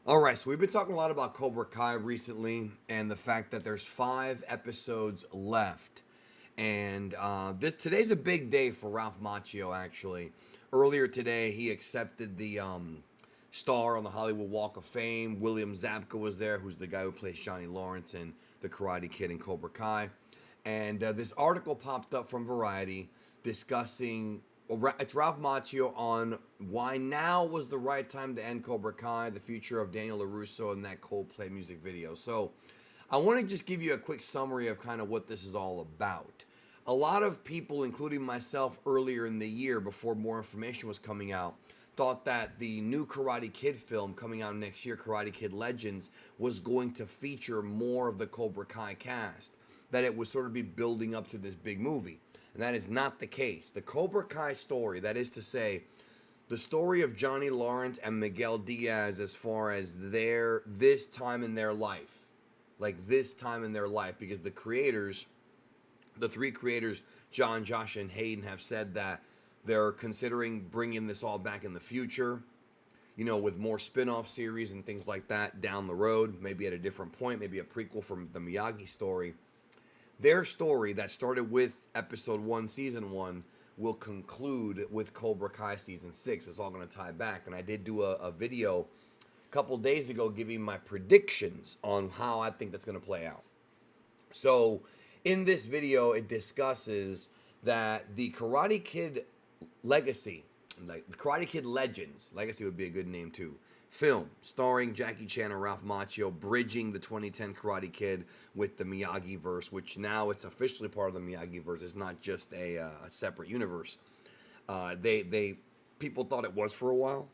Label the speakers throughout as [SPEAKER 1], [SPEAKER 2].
[SPEAKER 1] All right, so we've been talking a lot about Cobra Kai recently, and the fact that there's 5 episodes left, and this today's a big day for Ralph Macchio. Actually, earlier today he accepted the star on the Hollywood Walk of Fame. William Zabka was there, who's the guy who plays Johnny Lawrence in The Karate Kid and Cobra Kai. And this article popped up from Variety discussing it's Ralph Macchio on why now was the right time to end Cobra Kai, the future of Daniel LaRusso, and that Coldplay music video. So I want to just give you a quick summary of kind of what this is all about. A lot of people, including myself, earlier in the year, before more information was coming out, thought that the new Karate Kid film coming out next year, Karate Kid Legends, was going to feature more of the Cobra Kai cast, that it would sort of be building up to this big movie. And that is not the case. The Cobra Kai story, that is to say, the story of Johnny Lawrence and Miguel Diaz as far as this time in their life, like this time in their life, because the creators, the 3 creators, John, Josh, and Hayden, have said that they're considering bringing this all back in the future, with more spin-off series and things like that down the road, maybe at a different point, maybe a prequel from the Miyagi story. Their story that started with episode 1, season 1, will conclude with Cobra Kai season 6. It's all going to tie back. And I did do a video a couple days ago giving my predictions on how I think that's going to play out. So in this video, it discusses that the Karate Kid legacy, like the Karate Kid Legends, legacy would be a good name too, film starring Jackie Chan and Ralph Macchio, bridging the 2010 Karate Kid with the Miyagi verse, which now it's officially part of the Miyagi verse. It's not just a separate universe. They people thought it was for a while,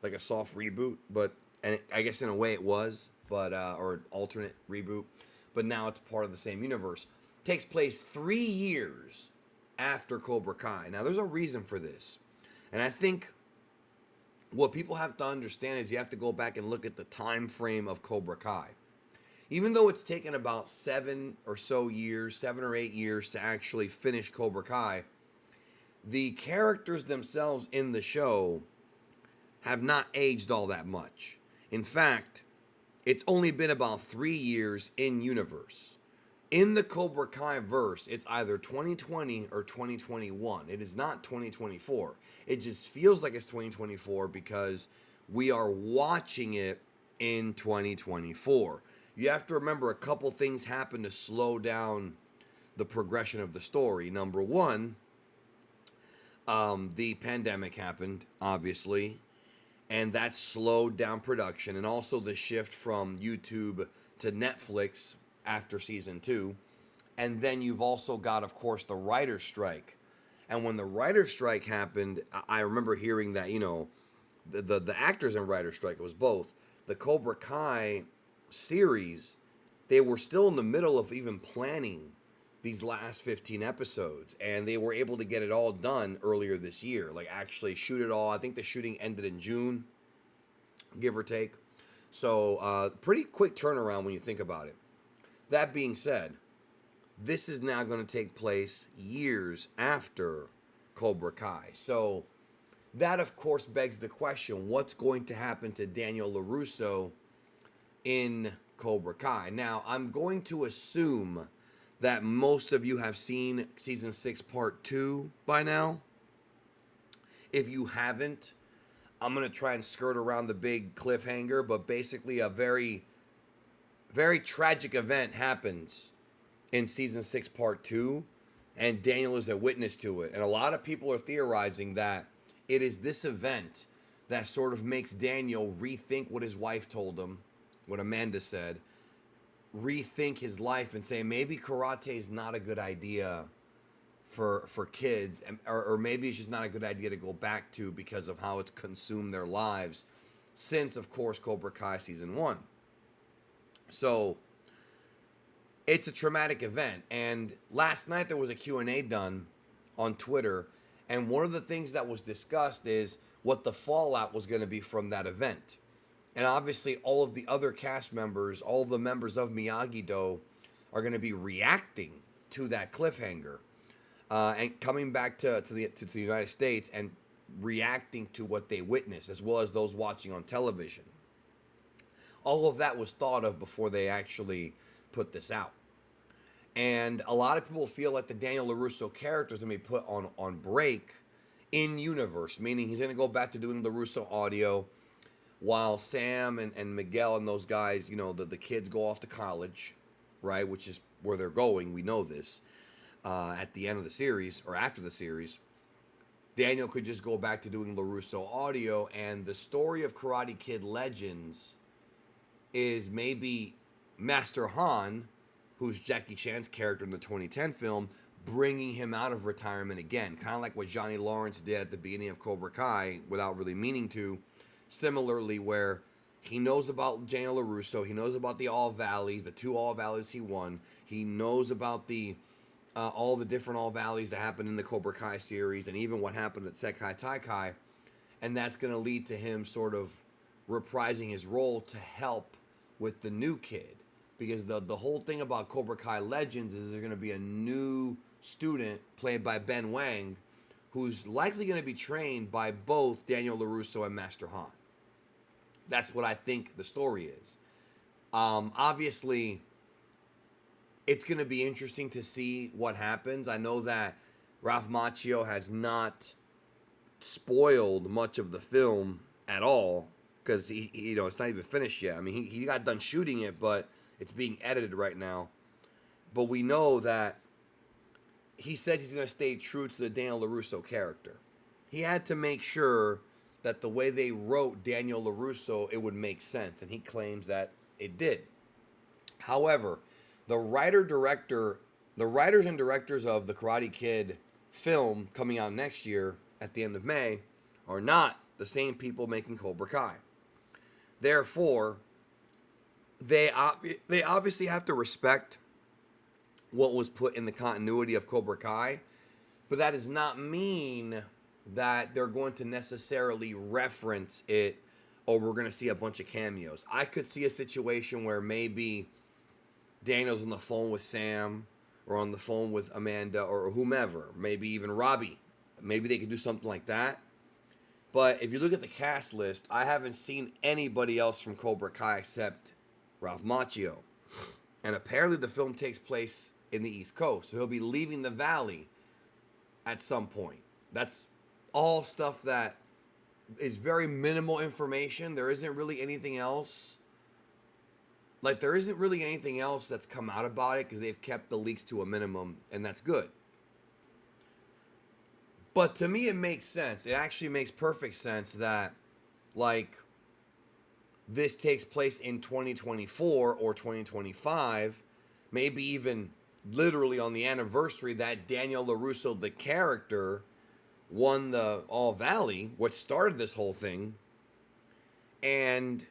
[SPEAKER 1] like a soft reboot, but and I guess in a way it was, but or an alternate reboot, but now it's part of the same universe. Takes place 3 years after Cobra Kai. Now there's a reason for this, and I think what people have to understand is you have to go back and look at the time frame of Cobra Kai. Even though it's taken about 7 or 8 years to actually finish Cobra Kai, the characters themselves in the show have not aged all that much. In fact, it's only been about 3 years in universe. In the Cobra Kai verse, it's either 2020 or 2021. It is not 2024. It just feels like it's 2024 because we are watching it in 2024. You have to remember a couple things happen to slow down the progression of the story. Number one, the pandemic happened, obviously, and that slowed down production, and also the shift from YouTube to Netflix after season 2. And then you've also got, of course, the writer's strike. And when the writer's strike happened, I remember hearing that, the actors in writer's strike, it was both. The Cobra Kai series, they were still in the middle of even planning these last 15 episodes, and they were able to get it all done earlier this year, like actually shoot it all. I think the shooting ended in June, give or take. So pretty quick turnaround when you think about it. That being said, this is now going to take place years after Cobra Kai. So that, of course, begs the question, what's going to happen to Daniel LaRusso in Cobra Kai? Now, I'm going to assume that most of you have seen season 6 part 2 by now. If you haven't, I'm going to try and skirt around the big cliffhanger, but basically a very, very tragic event happens in season 6 part 2, and Daniel is a witness to it. And a lot of people are theorizing that it is this event that sort of makes Daniel rethink what his wife told him, what Amanda said, rethink his life and say maybe karate is not a good idea for kids, or maybe it's just not a good idea to go back to because of how it's consumed their lives since, of course, Cobra Kai season 1. So it's a traumatic event. And last night there was a Q&A done on Twitter, and one of the things that was discussed is what the fallout was going to be from that event. And obviously all of the other cast members, all of the members of Miyagi-Do are going to be reacting to that cliffhanger, and coming back to the United States and reacting to what they witnessed, as well as those watching on television. All of that was thought of before they actually put this out. And a lot of people feel like the Daniel LaRusso character is going to be put on break in universe, meaning he's going to go back to doing LaRusso audio while Sam and Miguel and those guys, the kids go off to college, right? Which is where they're going. We know this at the end of the series or after the series. Daniel could just go back to doing LaRusso audio, and the story of Karate Kid Legends is maybe Master Han, who's Jackie Chan's character in the 2010 film, bringing him out of retirement again. Kind of like what Johnny Lawrence did at the beginning of Cobra Kai without really meaning to. Similarly, where he knows about Daniel LaRusso, he knows about the All Valleys, the 2 All Valleys he won. He knows about the all the different All Valleys that happened in the Cobra Kai series and even what happened at Sekai Taikai. And that's going to lead to him sort of reprising his role to help with the new kid. Because the whole thing about Cobra Kai Legends is there's going to be a new student played by Ben Wang who's likely going to be trained by both Daniel LaRusso and Master Han. That's what I think the story is. Obviously, it's going to be interesting to see what happens. I know that Ralph Macchio has not spoiled much of the film at all because he it's not even finished yet. I mean, he got done shooting it, but it's being edited right now. But we know that he says he's going to stay true to the Daniel LaRusso character. He had to make sure that the way they wrote Daniel LaRusso, it would make sense. And he claims that it did. However, the writers and directors of the Karate Kid film coming out next year at the end of May are not the same people making Cobra Kai. Therefore, they obviously have to respect what was put in the continuity of Cobra Kai, but that does not mean that they're going to necessarily reference it or we're going to see a bunch of cameos. I could see a situation where maybe Daniel's on the phone with Sam or on the phone with Amanda or whomever, maybe even Robbie. Maybe they could do something like that. But if you look at the cast list, I haven't seen anybody else from Cobra Kai except Ralph Macchio. And apparently the film takes place in the East Coast. So he'll be leaving the Valley at some point. That's all stuff that is very minimal information. There isn't really anything else. There isn't really anything else that's come out about it because they've kept the leaks to a minimum, and that's good. But to me, it makes sense. It actually makes perfect sense that, this takes place in 2024 or 2025, maybe even literally on the anniversary that Daniel LaRusso, the character, won the All Valley, what started this whole thing, and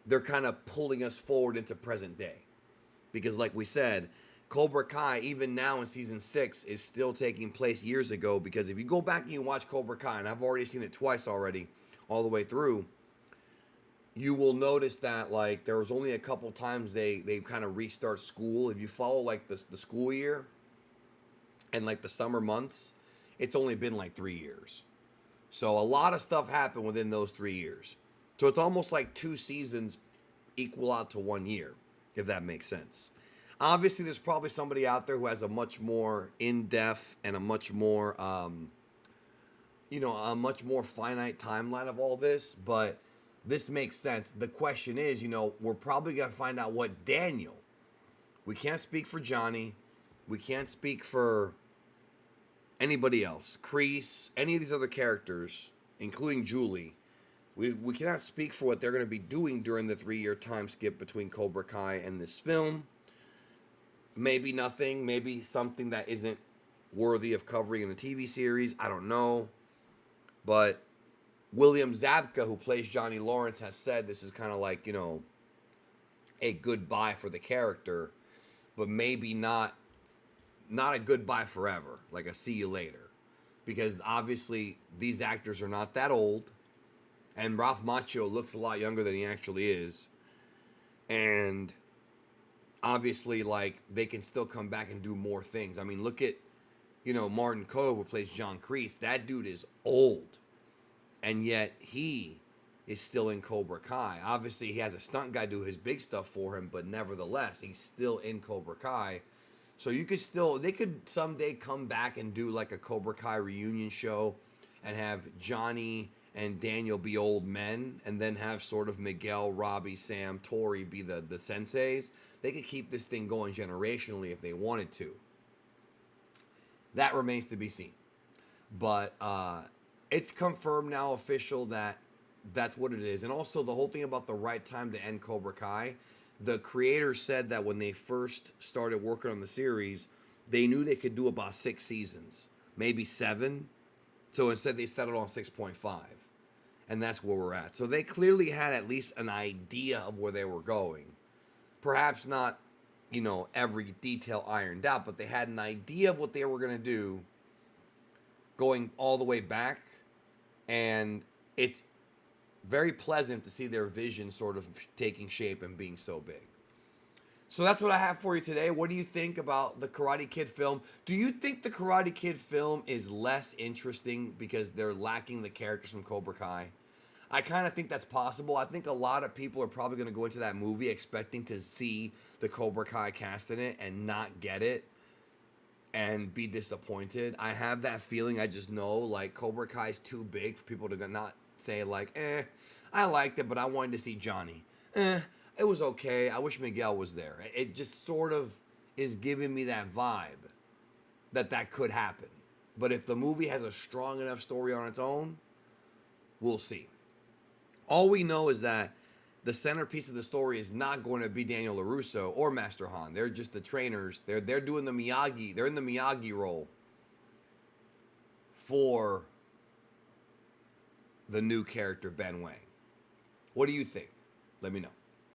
[SPEAKER 1] they're kind of pulling us forward into present day. Because like we said, Cobra Kai, even now in season 6, is still taking place years ago. Because if you go back and you watch Cobra Kai, and I've already seen it twice already, all the way through, you will notice that there was only a couple times they kind of restart school. If you follow the school year and the summer months, it's only been 3 years. So a lot of stuff happened within those 3 years. So it's almost like 2 seasons equal out to 1 year, if that makes sense. Obviously, there's probably somebody out there who has a much more in-depth and a much more, a much more finite timeline of all this, but this makes sense. The question is, we're probably going to find out what Daniel. We can't speak for Johnny. We can't speak for anybody else. Kreese, any of these other characters, including Julie. We cannot speak for what they're going to be doing during the 3-year time skip between Cobra Kai and this film. Maybe nothing. Maybe something that isn't worthy of covering in a TV series. I don't know. But William Zabka, who plays Johnny Lawrence, has said this is kind of a goodbye for the character, but maybe not a goodbye forever, like a see you later. Because obviously these actors are not that old, and Ralph Macchio looks a lot younger than he actually is. And obviously, they can still come back and do more things. I mean, look at, Martin Kove, who plays John Kreese. That dude is old. And yet he is still in Cobra Kai. Obviously, he has a stunt guy do his big stuff for him, but nevertheless, he's still in Cobra Kai. So you could still, they could someday come back and do like a Cobra Kai reunion show and have Johnny and Daniel be old men, and then have sort of Miguel, Robbie, Sam, Tori be the senseis. They could keep this thing going generationally if they wanted to. That remains to be seen. But it's confirmed now, official, that that's what it is. And also the whole thing about the right time to end Cobra Kai, the creators said that when they first started working on the series, they knew they could do about 6 seasons, maybe 7. So instead they settled on 6.5. And that's where we're at. So they clearly had at least an idea of where they were going. Perhaps not, every detail ironed out, but they had an idea of what they were going to do going all the way back. And it's very pleasant to see their vision sort of taking shape and being so big. So that's what I have for you today. What do you think about the Karate Kid film? Do you think the Karate Kid film is less interesting because they're lacking the characters from Cobra Kai? I kind of think that's possible. I think a lot of people are probably going to go into that movie expecting to see the Cobra Kai cast in it and not get it and be disappointed. I have that feeling. I just know, like, Cobra Kai is too big for people to not say, like, I liked it, but I wanted to see Johnny. It was okay. I wish Miguel was there. It just sort of is giving me that vibe that could happen. But if the movie has a strong enough story on its own, we'll see. All we know is that the centerpiece of the story is not going to be Daniel LaRusso or Master Han. They're just the trainers. They're doing the Miyagi. They're in the Miyagi role for the new character, Ben Wang. What do you think? Let me know.